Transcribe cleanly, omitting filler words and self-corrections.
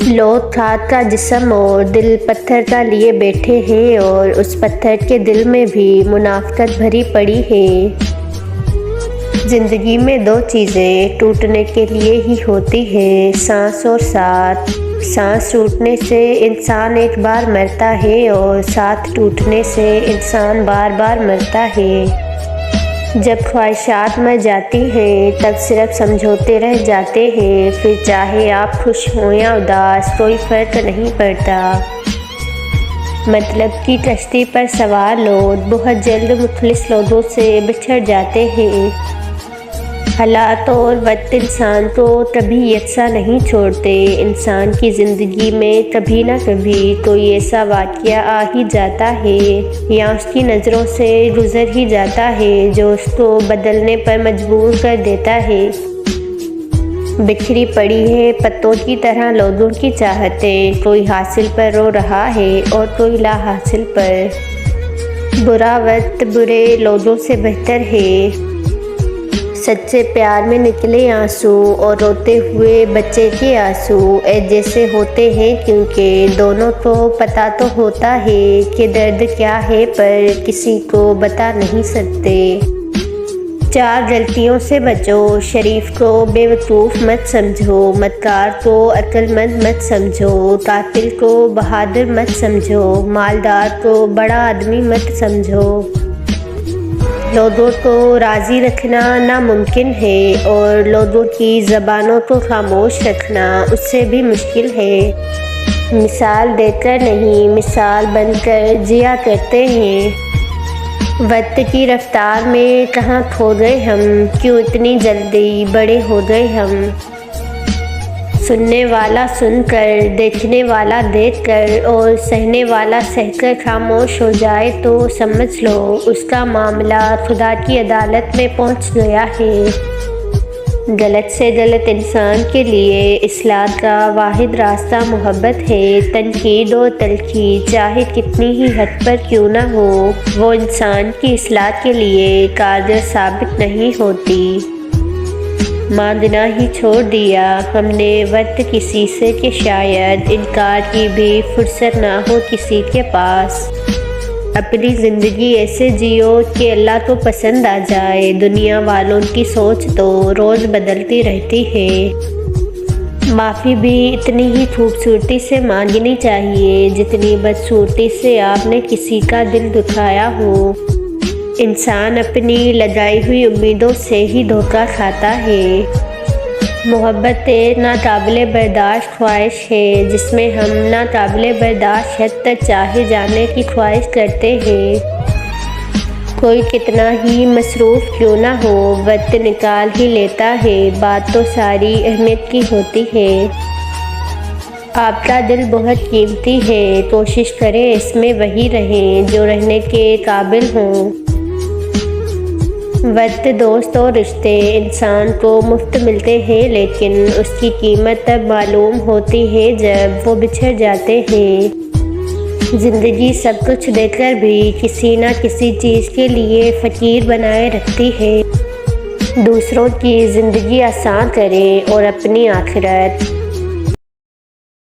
لوگ کھاد کا جسم اور دل پتھر کا لیے بیٹھے ہیں، اور اس پتھر کے دل میں بھی منافقت بھری پڑی ہے۔ زندگی میں دو چیزیں ٹوٹنے کے لیے ہی ہوتی ہیں، سانس اور ساتھ۔ سانس ٹوٹنے سے انسان ایک بار مرتا ہے، اور ساتھ ٹوٹنے سے انسان بار بار مرتا ہے۔ جب خواہشات مر جاتی ہیں تب صرف سمجھوتے رہ جاتے ہیں، پھر چاہے آپ خوش ہوں یا اداس کوئی فرق نہیں پڑتا۔ مطلب کی کشتی پر سوار لوگ بہت جلد مخلص لوگوں سے بچھڑ جاتے ہیں۔ حالات اور وقت انسان کو کبھی یکساں نہیں چھوڑتے۔ انسان کی زندگی میں کبھی نہ کبھی کوئی ایسا واقعہ آ ہی جاتا ہے یا اس کی نظروں سے گزر ہی جاتا ہے جو اس کو بدلنے پر مجبور کر دیتا ہے۔ بکھری پڑی ہے پتوں کی طرح لوگوں کی چاہتیں، کوئی حاصل پر رو رہا ہے اور کوئی لا حاصل پر۔ برا وقت برے لوگوں سے بہتر ہے۔ سچے پیار میں نکلے آنسو اور روتے ہوئے بچے کے آنسو ایک جیسے ہوتے ہیں، کیونکہ دونوں کو پتہ تو ہوتا ہے کہ درد کیا ہے، پر کسی کو بتا نہیں سکتے۔ چار غلطیوں سے بچو۔ شریف کو بے وقوف مت سمجھو، مکار کو عقل مند مت سمجھو، قاتل کو بہادر مت سمجھو، مالدار کو بڑا آدمی مت سمجھو۔ لوگوں کو راضی رکھنا ناممکن ہے، اور لوگوں کی زبانوں کو خاموش رکھنا اس سے بھی مشکل ہے۔ مثال دے کر نہیں، مثال بن کر جیا کرتے ہیں۔ وقت کی رفتار میں کہاں کھو گئے ہم، کیوں اتنی جلدی بڑے ہو گئے ہم۔ سننے والا سن کر، دیکھنے والا دیکھ کر اور سہنے والا سہ کر خاموش ہو جائے تو سمجھ لو اس کا معاملہ خدا کی عدالت میں پہنچ گیا ہے۔ غلط سے غلط انسان کے لیے اصلاح کا واحد راستہ محبت ہے۔ تنقید و تلخی چاہے کتنی ہی حد پر کیوں نہ ہو، وہ انسان کی اصلاح کے لیے کارگر ثابت نہیں ہوتی۔ مانگنا ہی چھوڑ دیا ہم نے وقت کسی سے کہ شاید انکار کی بھی فرصت نہ ہو کسی کے پاس۔ اپنی زندگی ایسے جیو کہ اللہ کو پسند آ جائے۔ دنیا والوں کی سوچ تو روز بدلتی رہتی ہے۔ معافی بھی اتنی ہی خوبصورتی سے مانگنی چاہیے جتنی بدصورتی سے آپ نے کسی کا دل دکھایا ہو۔ انسان اپنی لگائی ہوئی امیدوں سے ہی دھوکہ کھاتا ہے۔ محبت ایک ناقابل برداشت خواہش ہے جس میں ہم ناقابل برداشت حد تک چاہے جانے کی خواہش کرتے ہیں۔ کوئی کتنا ہی مصروف کیوں نہ ہو، وقت نکال ہی لیتا ہے۔ بات تو ساری اہمیت کی ہوتی ہے۔ آپ کا دل بہت قیمتی ہے، کوشش کریں اس میں وہی رہیں جو رہنے کے قابل ہوں۔ وقت، دوست اور رشتے انسان کو مفت ملتے ہیں، لیکن اس کی قیمت تب معلوم ہوتی ہے جب وہ بچھڑ جاتے ہیں۔ زندگی سب کچھ دے کر بھی کسی نہ کسی چیز کے لیے فقیر بنائے رکھتی ہے۔ دوسروں کی زندگی آسان کریں اور اپنی آخرت